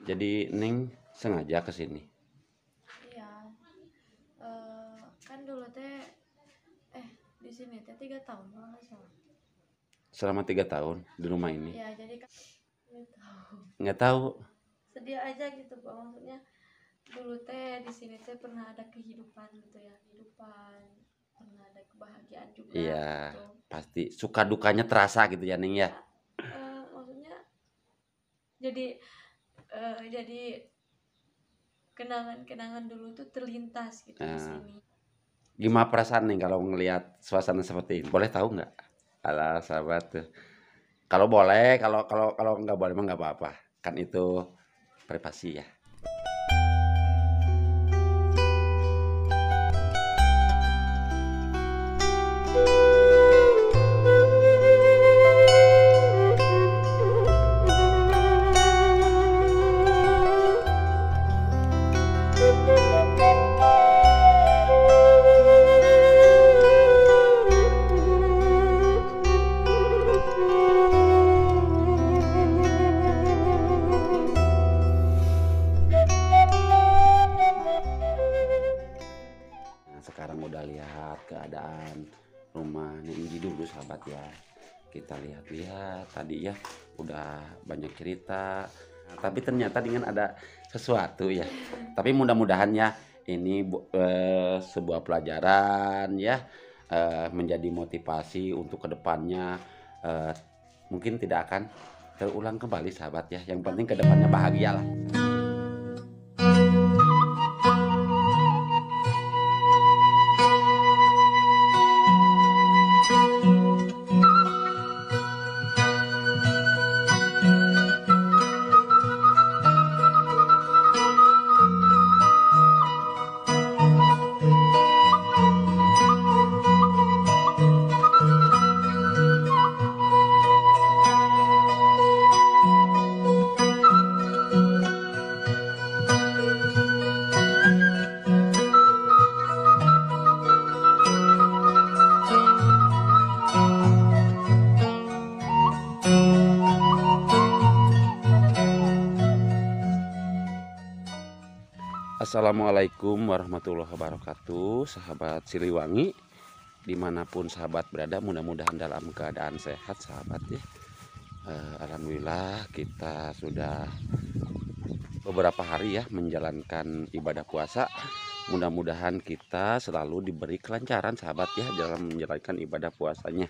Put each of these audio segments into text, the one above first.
Jadi Neng sengaja ke sini. Iya, kan dulu teh di sini teh 3 tahun kalau nggak salah. Selama 3 tahun di rumah ini. Ya jadi kan nggak tahu. Nggak tahu. Sedih aja gitu Pak, maksudnya dulu teh di sini teh pernah ada kehidupan gitu ya, pernah ada kebahagiaan juga Iya, gitu. pasti suka dukanya terasa gitu ya Neng ya. Maksudnya jadi kenangan-kenangan dulu tuh terlintas gitu di sini. Gimana perasaan Neng kalau ngelihat suasana seperti ini? Boleh tahu nggak? Alah sahabat tuh. Kalau boleh, kalau nggak boleh mah nggak apa-apa. Kan itu privasi ya. Sekarang udah lihat keadaan rumah Ninggi dulu sahabat ya. Kita lihat-lihat tadi ya udah banyak cerita. Nah, tapi ternyata dengan ada sesuatu ya. Tapi mudah-mudahan ya ini sebuah pelajaran ya, menjadi motivasi untuk kedepannya, mungkin tidak akan terulang kembali sahabat ya. Yang penting kedepannya bahagia lah. Assalamualaikum warahmatullahi wabarakatuh, sahabat Siliwangi, dimanapun sahabat berada, mudah-mudahan dalam keadaan sehat sahabat ya. Alhamdulillah kita sudah beberapa hari ya menjalankan ibadah puasa. Mudah-mudahan kita selalu diberi kelancaran sahabat ya dalam menjalankan ibadah puasanya.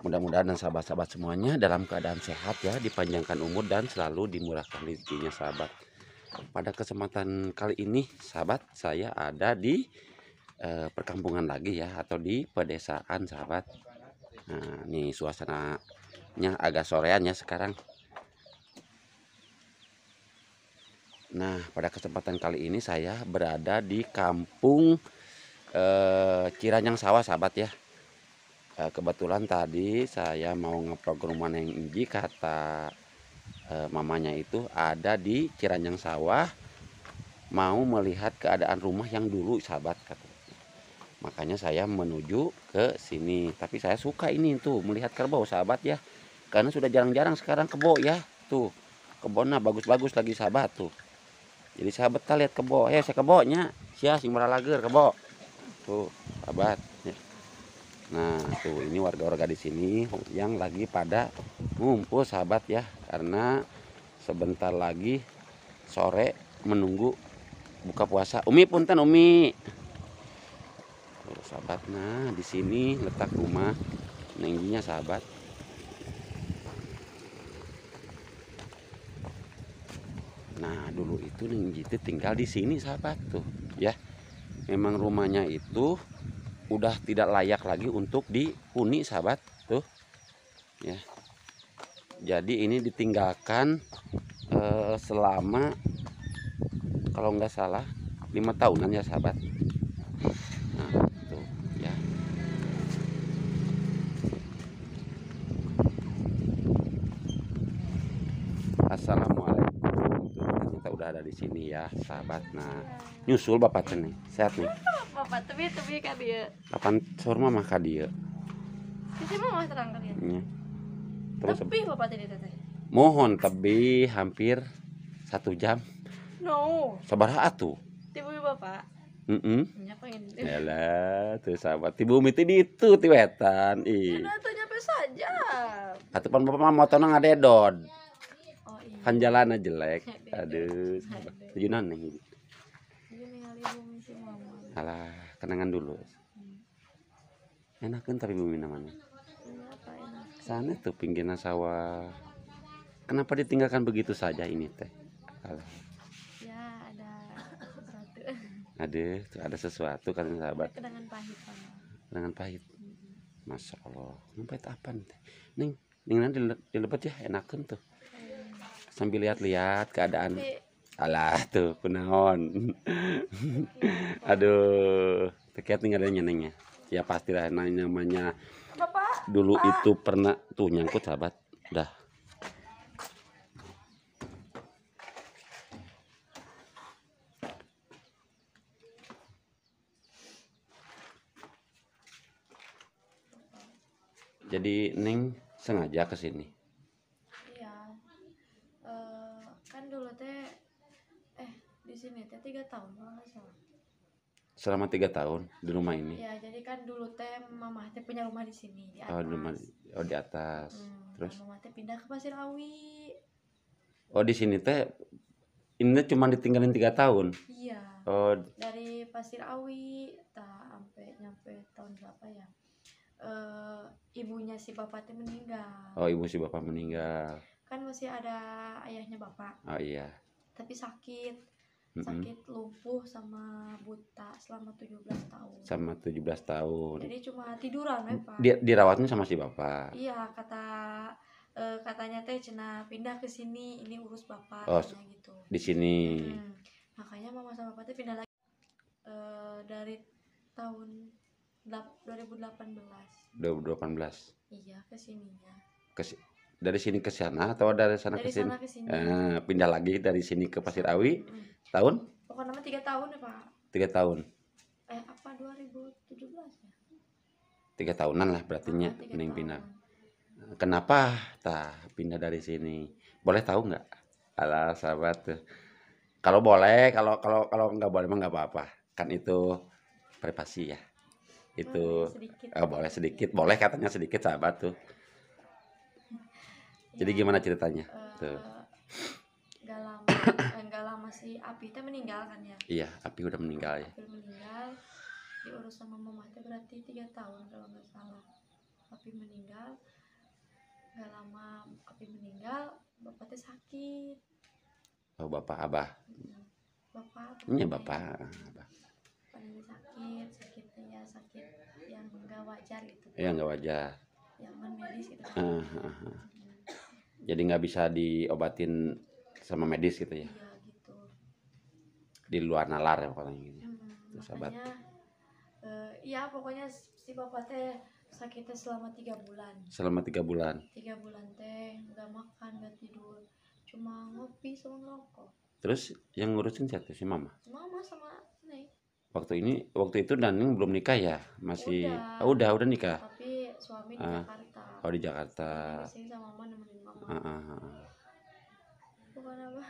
Mudah-mudahan dan sahabat-sahabat semuanya dalam keadaan sehat ya, dipanjangkan umur dan selalu dimurahkan rezekinya sahabat. Pada kesempatan kali ini sahabat, saya ada di perkampungan lagi ya, atau di pedesaan sahabat. Nah ini suasananya agak sorean ya sekarang. Nah pada kesempatan kali ini saya berada di kampung Ciranyang Sawah sahabat ya. Kebetulan tadi saya mau ngeprog rumah Neng Inji, kata mamanya itu ada di Ciranyang Sawah, mau melihat keadaan rumah yang dulu sahabat kata. Makanya saya menuju ke sini. Tapi saya suka ini tuh melihat kerbau sahabat ya, karena sudah jarang-jarang sekarang kebo ya. Tuh kebona bagus-bagus lagi sahabat tuh. Jadi sahabat kita lihat kebo, saya kebonya sia sing lager kebo tuh sahabat ya. Nah tuh ini warga-warga di sini yang lagi pada ngumpul sahabat ya, karena sebentar lagi sore menunggu buka puasa. Umi punten Umi. Tuh sahabat, nah di sini letak rumah Nengginya sahabat. Nah dulu itu Nenggi itu tinggal di sini sahabat tuh ya. Memang rumahnya itu udah tidak layak lagi untuk dihuni sahabat tuh ya. Jadi ini ditinggalkan selama kalau nggak salah 5 tahunan ya sahabat. Nah tuh ya. Assalamualaikum, tuh kita udah ada di sini ya sahabat. Nah nyusul bapak nih sehat nih Bapak tebi kan dia. kapan surma mah ka dieu Sisi mah terang kalian. ya. Terus Tapi bapak tadi teteh. mohon tebih hampir 1 jam. No. Sabaraha atuh? Ti bumi bapak. Nya pengen. Yalah, tuh sahabat. Ti bumi ti ditu ti wetan. Ya Ih. udah tuh nyampe saja. Atuh pan bapak mah motona ngadedod. Oh iya. Kan jalannya jelek. Aduh, sahabat. Tujuan nih. Jadi ningali bumi si mama. Alah, kenangan dulu. Enak kan tapi bumi namanya. Ini apa enak? Sana tuh pinggirnya sawah. Kenapa ditinggalkan begitu saja ini teh? Alah. Ya ada sesuatu. Aduh, tuh ada sesuatu kan sahabat. Kenangan pahit sama. Kenangan pahit. Masya Allah. Pahit apa nih? Ning nanti dilebet ya, enakan tuh. Sambil lihat-lihat keadaan. Alah tuh, kunaon. Aduh, terkait tinggal ada nyenengnya. Ya pastilah namanya. Bapak. Dulu itu pernah tuh nyangkut sahabat. Dah. Jadi Neng sengaja ke sini. Iya. Kan dulu teh di sini teh 3 tahun kalau nggak salah. Selama 3 tahun di rumah ini. Ya, jadi kan dulu teh mama teh punya rumah di sini di atas. Oh, di atas. Terus mama teh pindah ke Pasir Awi. oh di sini teh ini cuma ditinggalin 3 tahun. Iya. Oh, Dari Pasir Awi sampai nyampe tahun berapa ya? Ibunya si bapak teh meninggal. oh ibu si bapak meninggal. Kan masih ada ayahnya bapak, Oh iya. tapi sakit lumpuh sama buta selama 17 tahun. Sama 17 tahun. Jadi cuma tiduran we, Pak. Dirawatnya sama si bapak. Iya, katanya teh cenah pindah ke sini, ini urus bapak, Oh, katanya gitu. Di sini. Makanya mama sama bapak teh pindah lagi dari tahun 2018. 2018. Iya, ke sininya. Dari sini ke sana atau dari sana Dari ke sini? sana ke sini. Pindah lagi dari sini ke Pasir Awi. Tahun? Pokoknya 3 tahun ya, Pak. 3 tahun. Apa 2017 ya? 3 tahunan lah berartinya 3 Neng tahun. pindah. Kenapa pindah dari sini? Boleh tahu nggak? Alah sahabat tuh. Kalau boleh, kalau nggak boleh mah nggak apa-apa. Kan itu privasi ya. Itu boleh sedikit, boleh katanya sedikit sahabat tuh. Jadi Ya, gimana ceritanya? Tuh. Gak lama si Api teh meninggal kan ya? Iya, Api udah meninggal ya. Api meninggal, diurus sama mama teh berarti 3 tahun kalau nggak salah. Api meninggal, gak lama Api meninggal, bapak teh sakit. Oh bapak, abah. Bapak. Iya bapak. Sakitnya sakit yang nggak wajar gitu. Iya nggak wajar. Yang medis gitu. Jadi nggak bisa diobatin sama medis gitu ya? Iya gitu. Di luar nalar ya pokoknya gitu. Makanya, iya pokoknya si bapak teh sakitnya selama 3 bulan. Selama 3 bulan. 3 bulan teh nggak makan, nggak tidur, cuma ngopi sama ngerokok. Terus yang ngurusin siapa si mama? Mama sama Neng. Waktu itu Daning belum nikah ya? Masih udah nikah. Tapi suami di Jakarta. Oh di Jakarta. Di sini sama mama nemenin mama. Bukan apa?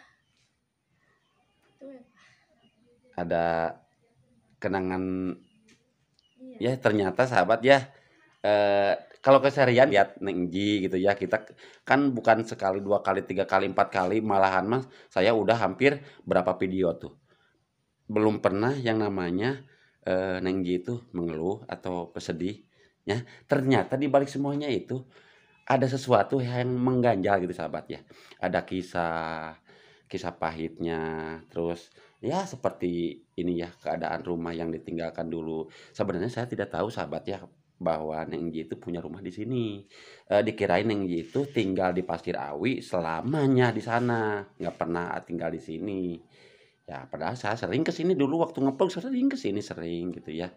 Itu ya. Ada kenangan. Iya. Ya ternyata sahabat ya. Kalau keseharian lihat Neng Ji gitu ya, kita kan bukan sekali, 2 kali, 3 kali, 4 kali, malahan mas saya udah hampir berapa video tuh belum pernah yang namanya Neng Ji itu mengeluh atau pesedih ya. Ternyata di balik semuanya itu ada sesuatu yang mengganjal gitu sahabat ya. Ada kisah pahitnya, terus ya seperti ini ya, keadaan rumah yang ditinggalkan dulu. Sebenarnya saya tidak tahu sahabat ya bahwa Neng Ji itu punya rumah di sini. Dikirain Neng Ji itu tinggal di Pasir Awi selamanya di sana, nggak pernah tinggal di sini. Ya padahal saya sering ke sini dulu waktu ngepel, sering gitu ya.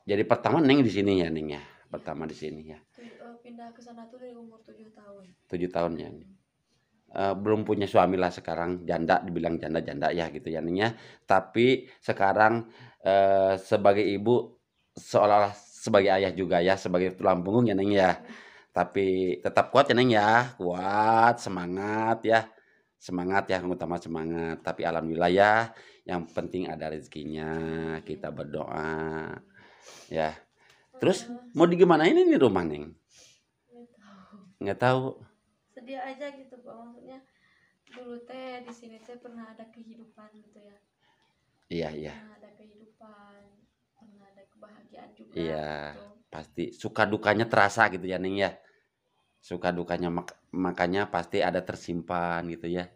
Jadi pertama Neng di sini ya Neng ya, pertama di sini ya. Pindah ke sana tuh dari umur 7 tahun. 7 tahun ya. Belum punya suami lah sekarang, janda, dibilang janda ya gitu ya Neng ya. Tapi sekarang sebagai ibu seolah-olah sebagai ayah juga ya, sebagai tulang punggung ya Neng ya. Tapi tetap kuat ya Neng ya, kuat, semangat ya, yang utama semangat. Tapi alhamdulillah ya, yang penting ada rezekinya, kita berdoa ya. Terus mau digimanain ini rumah Neng? Nggak tahu. Nggak tahu. Sedih aja gitu Pak, maksudnya dulu teh di sini teh pernah ada kehidupan gitu ya. Iya, iya. Pernah ada kehidupan, pernah ada kebahagiaan juga Iya, gitu. pasti suka dukanya terasa gitu ya Neng ya. Suka dukanya makanya pasti ada tersimpan gitu ya.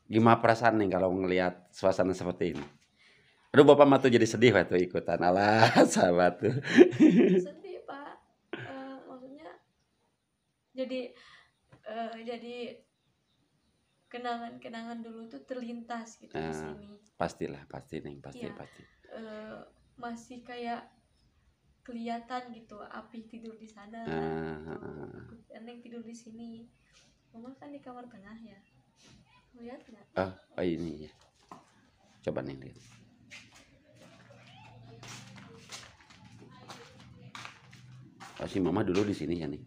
Gimana perasaan Neng kalau ngelihat suasana seperti ini? Aduh bapak mah tuh jadi sedih waktu ikutan alah sahabat tuh. Sedih Pak. Maksudnya jadi kenangan-kenangan dulu tuh terlintas gitu di Nah, sini. pastilah pasti Neng pasti Iya. pasti. Masih kayak kelihatan gitu api tidur di sana gitu. Neng tidur di sini. Mama kan di kamar tengah ya. Lihat nggak? Oh ini ya. Coba Neng lihat. Oh, si Mama dulu di sini ya nih.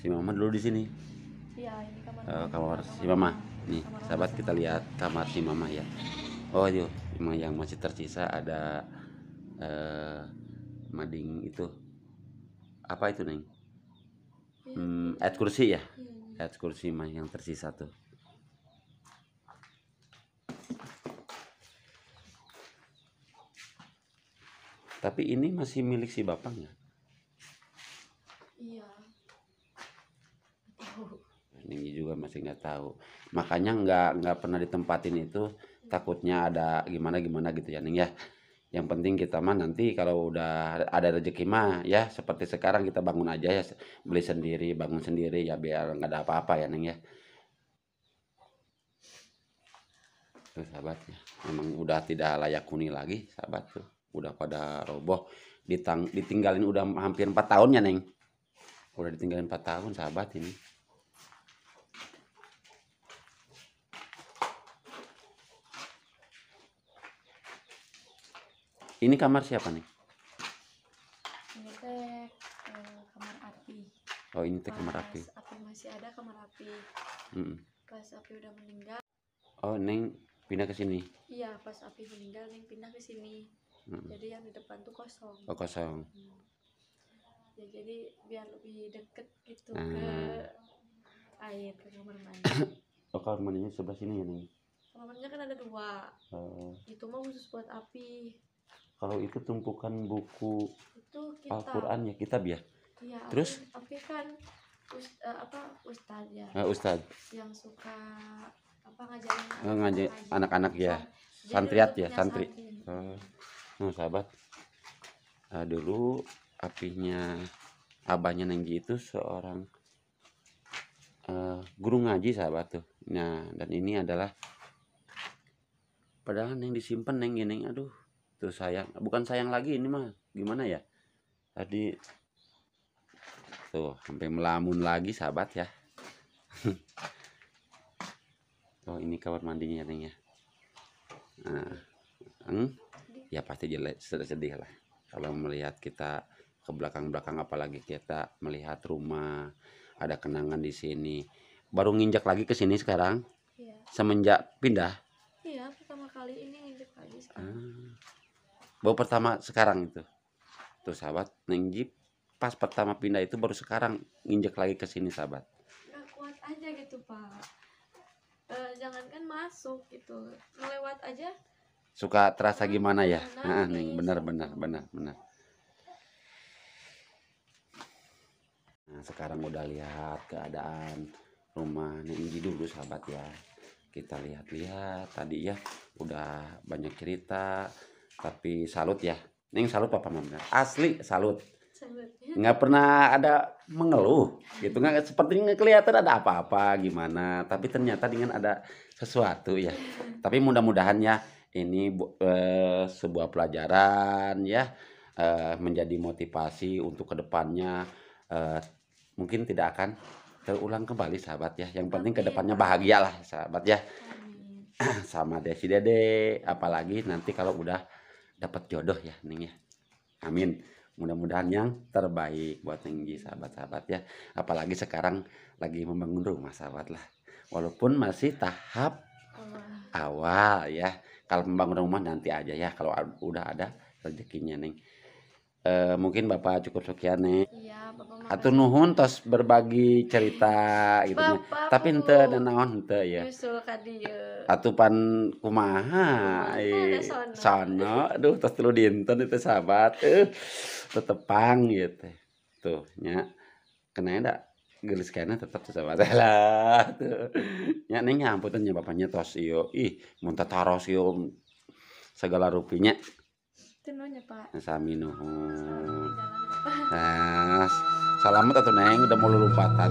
Si Mama dulu di sini. Iya, ini kamar Kamar si Mama. Mama. Nih, Kamar sahabat Mama kita sama. lihat kamar si Mama ya. Oh, yuk, emang yang masih tersisa ada mading itu. Apa itu, Neng? Iya, Ayat kursi ya? iya. Ayat kursi mah yang tersisa tuh. Tapi ini masih milik si bapaknya. Iya. Tahu. Ini juga masih nggak tahu. Makanya nggak pernah ditempatin itu, takutnya ada gimana gimana gitu ya, Neng ya. Yang penting kita mah nanti kalau udah ada rezeki mah ya seperti sekarang kita bangun aja ya, beli sendiri, bangun sendiri ya biar nggak ada apa-apa ya, Neng ya. Tuh sahabat ya, memang udah tidak layak huni lagi sahabat tuh. Udah pada roboh, ditinggalin udah hampir 4 tahun ya, Neng. Udah ditinggalin 4 tahun sahabat ini. Ini kamar siapa nih? Ini teh kamar api. Oh ini teh kamar api. Pas api masih ada kamar api. Pas api udah meninggal. Oh Neng pindah ke sini. Iya, pas api meninggal Neng pindah ke sini. Jadi yang di depan tuh kosong. Oh kosong. Ya jadi biar lebih deket gitu ke air, ke kamar mandi. Oh kamar mandinya sebelah sini ya Neng. Kamar mandinya kan ada 2. Itu mah khusus buat api. Kalau itu tumpukan buku Itu kitab. Al-Quran ya, kitab ya. Iya. Terus? Api kan ustadz ya. Ustadz. Yang suka ngajarin Ngajarin anak-anak ya. Jadi Santriat dulu ya, punya santri. santri. Sahabat. Dulu apinya abahnya Nenggi itu seorang guru ngaji sahabat tuh. Nah dan ini adalah padahal Neng disimpan Neng ini, aduh tuh sayang, bukan sayang lagi ini mah gimana ya, tadi tuh sampai melamun lagi sahabat ya. Oh ini kamar mandinya Neng ya. Ya pasti sedih lah kalau melihat kita ke belakang-belakang, apalagi kita melihat rumah ada kenangan di sini. Baru nginjak lagi ke sini sekarang. Iya. Semenjak pindah. Iya, pertama kali ini nginjek lagi sekarang. Baru pertama sekarang itu. Tuh sahabat, Nenggi pas pertama pindah itu baru sekarang nginjek lagi ke sini sahabat. Gak kuat aja gitu Pak. Jangankan masuk gitu, ngelewat aja. Suka terasa gimana ya? Nangis. Benar. Nah sekarang udah lihat keadaan rumah Nenggi dulu sahabat ya. Kita lihat-lihat tadi ya, udah banyak cerita. Tapi salut ya, Neng salut apa benar? Asli salut. Nggak pernah ada mengeluh gitu, nggak seperti nggak kelihatan ada apa-apa gimana. Tapi ternyata dengan ada sesuatu ya. Tapi mudah-mudahan ya ini sebuah pelajaran ya, menjadi motivasi untuk kedepannya. Mungkin tidak akan terulang kembali sahabat ya. Yang penting kedepannya bahagia lah sahabat ya. Sama Desi Dede, apalagi nanti kalau udah dapat jodoh ya Neng ya. Amin. Mudah-mudahan yang terbaik buat Nenggi sahabat-sahabat ya. Apalagi sekarang lagi membangun rumah sahabat lah. Walaupun masih tahap awal ya. Kalau membangun rumah nanti aja ya. Kalau udah ada rezekinya Neng. Mungkin Bapak cukup sekian nih. Iya, Bapak Atuh makasih. nuhun tos berbagi cerita gitu nya. Bapak Tapi henteu dan naon henteu ya. nyusul ka dieu. Atuh pan kumaha Kumaha da sono. sono aduh tos 3 dinten itu sahabat tetepang gitu. Tuh nya kenanya da geulis kana tetep tuh sahabat lah tuh. Nya Neng ngampunten nya bapaknya tos ieu ih mun taros ieu segala rupinya. Teu nya, Pak. Sami nuhun. Jalan, Bapak. Nah, selamat atuh Neng udah mau lulumpatan.